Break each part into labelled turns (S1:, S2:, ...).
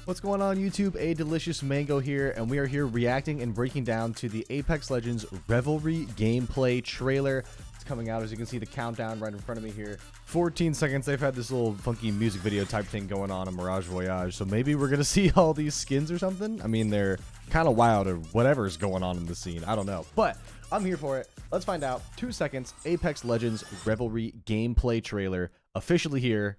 S1: What's going on YouTube? A Delicious Mango here, and we are here reacting and breaking down to the Apex Legends Revelry gameplay trailer. It's coming out, as you can see the countdown right in front of me here. 14 seconds. They've had this little funky music video type thing going on in Mirage Voyage, so maybe we're gonna see all these skins or something. I mean, they're kind of wild or whatever's going on in the scene. I don't know, but I'm here for it. Let's find out. 2 seconds. Apex Legends Revelry gameplay trailer officially here.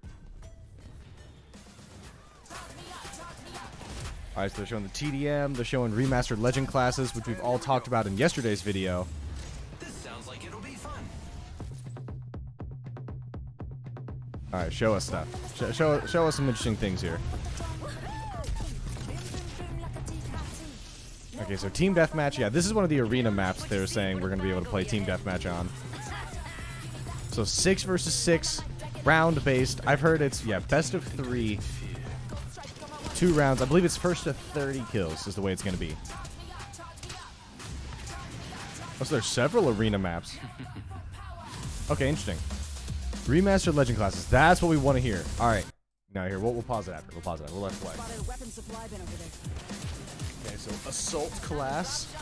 S1: Alright, so they're showing the TDM, they're showing remastered legend classes, which we've all talked about in yesterday's video.
S2: This sounds like it'll be fun.
S1: Alright, show us stuff. Show us some interesting things here. Okay, so Team Deathmatch, yeah, this is one of the arena maps they were saying we're going to be able to play Team Deathmatch on. So 6 versus 6, round based. I've heard it's, yeah, best of 3. 2 rounds. I believe it's first to 30 kills is the way it's going to be. Oh, so there's several arena maps. Okay, interesting. Remastered legend classes. That's what we want to hear. All right. Now here, we'll pause it after. We'll pause it. We'll let it play. Okay, so assault class,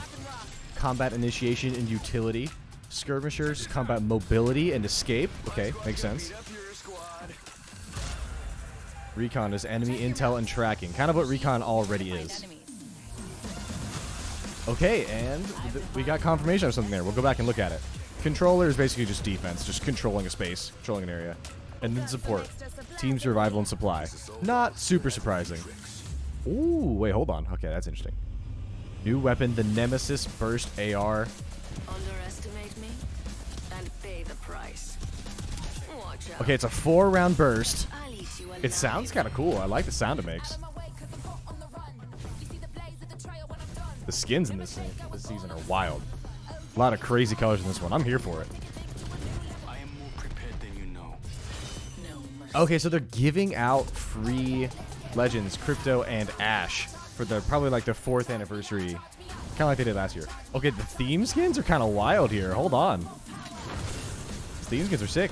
S1: combat initiation and utility, skirmishers, combat mobility and escape. Okay, makes sense. Recon is enemy intel and tracking. Kind of what Recon already is. Okay, and we got confirmation of something there. We'll go back and look at it. Controller is basically just defense, just controlling a space, controlling an area. And then support. Team survival and supply. Not super surprising. Ooh, wait, hold on. Okay, that's interesting. New weapon, the Nemesis Burst AR.
S3: Underestimate me and pay the price. Watch out.
S1: Okay, it's a 4-round burst. It sounds kind of cool. I like the sound it makes. The skins in this season are wild. A lot of crazy colors in this one. I'm here for it.
S2: I am more prepared than you know.
S1: Okay, so they're giving out free Legends, Crypto, and Ash for the probably like their 4th anniversary. Kind of like they did last year. Okay, the theme skins are kind of wild here. Hold on. These theme skins are sick.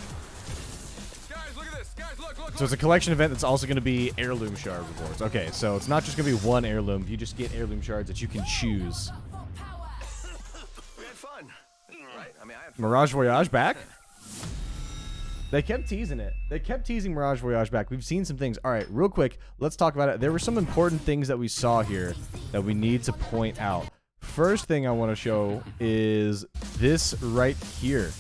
S1: So it's a collection event that's also going to be heirloom shard rewards. Okay, so it's not just going to be one heirloom. You just get heirloom shards that you can choose.
S2: We had fun, right? I mean, I had fun.
S1: Mirage Voyage back? They kept teasing it. They kept teasing Mirage Voyage back. We've seen some things. All right, real quick, let's talk about it. There were some important things that we saw here that we need to point out. First thing I want to show is this right here.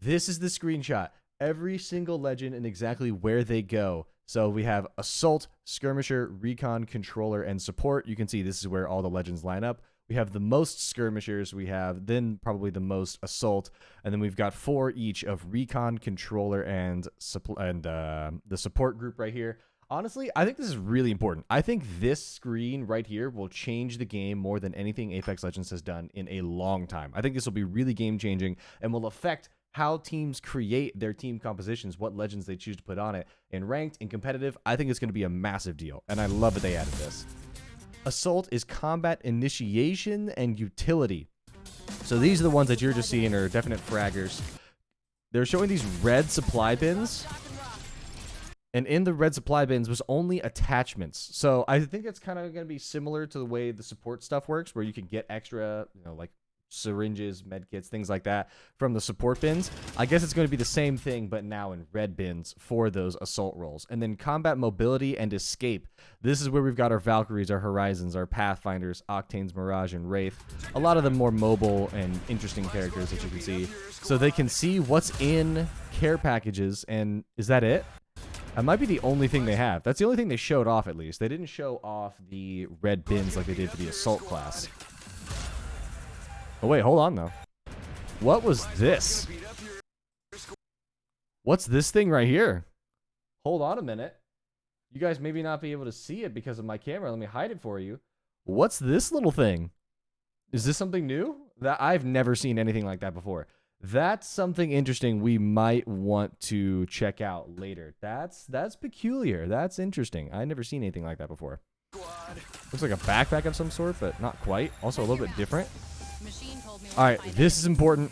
S1: This is the screenshot. Every single legend and exactly where they go. So we have Assault, Skirmisher, Recon, Controller, and Support. You can see this is where all the legends line up. We have the most Skirmishers. We have then probably the most Assault. And then we've got 4 each of Recon, Controller, and the Support group right here. Honestly, I think this is really important. I think this screen right here will change the game more than anything Apex Legends has done in a long time. I think this will be really game-changing and will affect how teams create their team compositions, what legends they choose to put on it. In ranked and competitive, I think it's going to be a massive deal, and I love that they added this. Assault is combat initiation and utility. So these are the ones that you're just seeing are definite fraggers. They're showing these red supply bins, and in the red supply bins was only attachments. So I think it's kind of going to be similar to the way the support stuff works, where you can get extra, like syringes, medkits, things like that from the support bins. I guess it's going to be the same thing, but now in red bins for those assault roles. And then combat mobility and escape. This is where we've got our Valkyries, our Horizons, our Pathfinders, Octanes, Mirage, and Wraith. A lot of them more mobile and interesting characters that you can see. So they can see what's in care packages, and is that it? That might be the only thing they have. That's the only thing they showed off, at least. They didn't show off the red bins like they did for the assault class. Oh, wait, hold on, though. What was this? What's this thing right here? Hold on a minute. You guys maybe not be able to see it because of my camera. Let me hide it for you. What's this little thing? Is this something new? That I've never seen anything like that before. That's something interesting we might want to check out later. That's peculiar. That's interesting. I've never seen anything like that before. Looks like a backpack of some sort, but not quite. Also a little bit different. All right, this is important.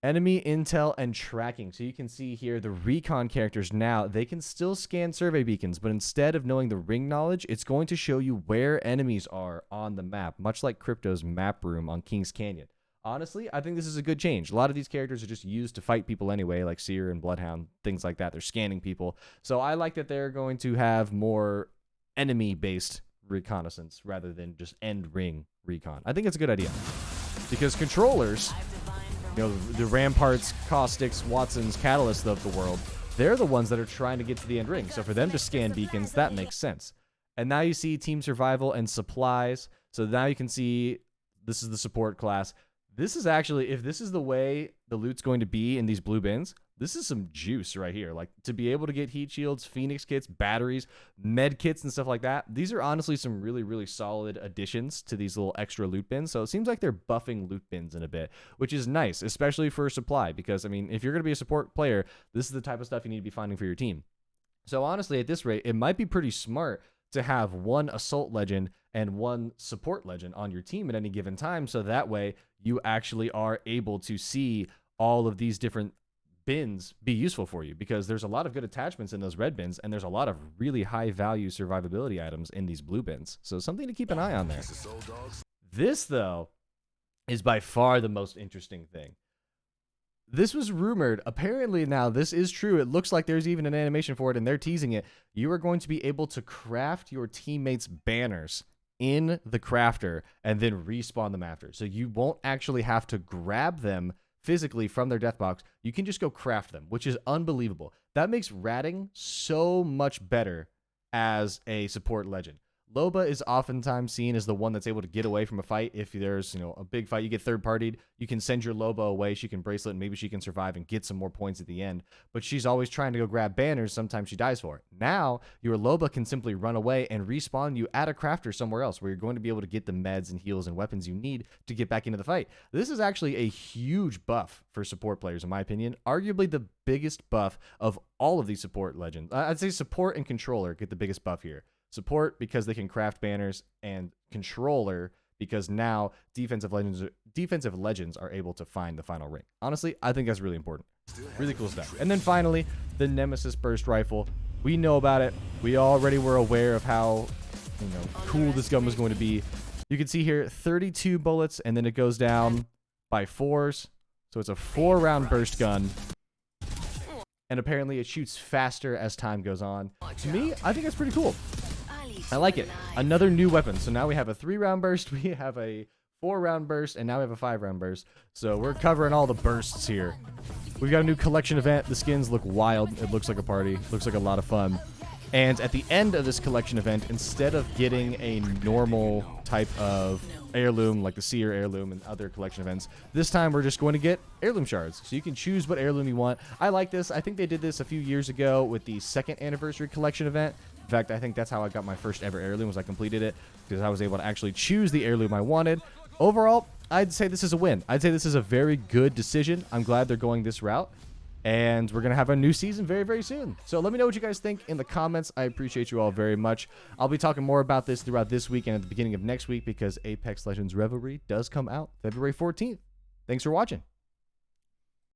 S1: Enemy intel and tracking. So you can see here the recon characters now, they can still scan survey beacons, but instead of knowing the ring knowledge, it's going to show you where enemies are on the map, much like Crypto's map room on King's Canyon. Honestly, I think this is a good change. A lot of these characters are just used to fight people anyway, like Seer and Bloodhound, things like that. They're scanning people. So I like that they're going to have more enemy-based reconnaissance rather than just end ring recon. I think it's a good idea because controllers, you know, the Ramparts, Caustics, Wattsons, Catalysts of the world, they're the ones that are trying to get to the end ring. So for them to scan beacons, that makes sense. And now you see team survival and supplies. So now you can see this is the support class. This is actually, if this is the way the loot's going to be in these blue bins, this is some juice right here. Like, to be able to get heat shields, phoenix kits, batteries, med kits, and stuff like that. These are honestly some really, really solid additions to these little extra loot bins. So it seems like they're buffing loot bins in a bit, which is nice, especially for supply. Because, I mean, if you're going to be a support player, this is the type of stuff you need to be finding for your team. So honestly, at this rate, it might be pretty smart to have one assault legend and one support legend on your team at any given time. So that way you actually are able to see all of these different bins be useful for you, because there's a lot of good attachments in those red bins, and there's a lot of really high value survivability items in these blue bins. So something to keep an eye on there. This, though, is by far the most interesting thing. This was rumored. Apparently now this is true. It looks like there's even an animation for it, and they're teasing it. You are going to be able to craft your teammates' banners in the crafter and then respawn them after. So you won't actually have to grab them physically from their death box. You can just go craft them, which is unbelievable. That makes ratting so much better as a support legend. Loba is oftentimes seen as the one that's able to get away from a fight. If there's, a big fight, you get third-partied, you can send your Loba away, she can bracelet, and maybe she can survive and get some more points at the end. But she's always trying to go grab banners, sometimes she dies for it. Now, your Loba can simply run away and respawn you at a crafter somewhere else, where you're going to be able to get the meds and heals and weapons you need to get back into the fight. This is actually a huge buff for support players, in my opinion. Arguably the biggest buff of all of these support legends. I'd say support and controller get the biggest buff here. Support because they can craft banners, and controller because now defensive legends are able to find the final ring. Honestly, I think that's really important. Really cool stuff. And then finally, the Nemesis burst rifle. We know about it. We already were aware of how cool this gun was going to be. You can see here 32 bullets, and then it goes down by 4s. So it's a 4-round burst gun. And apparently it shoots faster as time goes on. To me, I think that's pretty cool. I like it. Another new weapon. So now we have a 3-round burst, we have a 4-round burst, and now we have a 5-round burst. So we're covering all the bursts here. We've got a new collection event. The skins look wild. It looks like a party. Looks like a lot of fun. And at the end of this collection event, instead of getting a normal type of heirloom like the Seer heirloom and other collection events, this time we're just going to get heirloom shards. So you can choose what heirloom you want. I like this. I think they did this a few years ago with the 2nd anniversary collection event. In fact, I think that's how I got my first ever heirloom, was I completed it because I was able to actually choose the heirloom I wanted. Overall, I'd say this is a win. I'd say this is a very good decision. I'm glad they're going this route. And we're going to have a new season very, very soon. So let me know what you guys think in the comments. I appreciate you all very much. I'll be talking more about this throughout this week and at the beginning of next week, because Apex Legends Revelry does come out February 14th. Thanks for watching.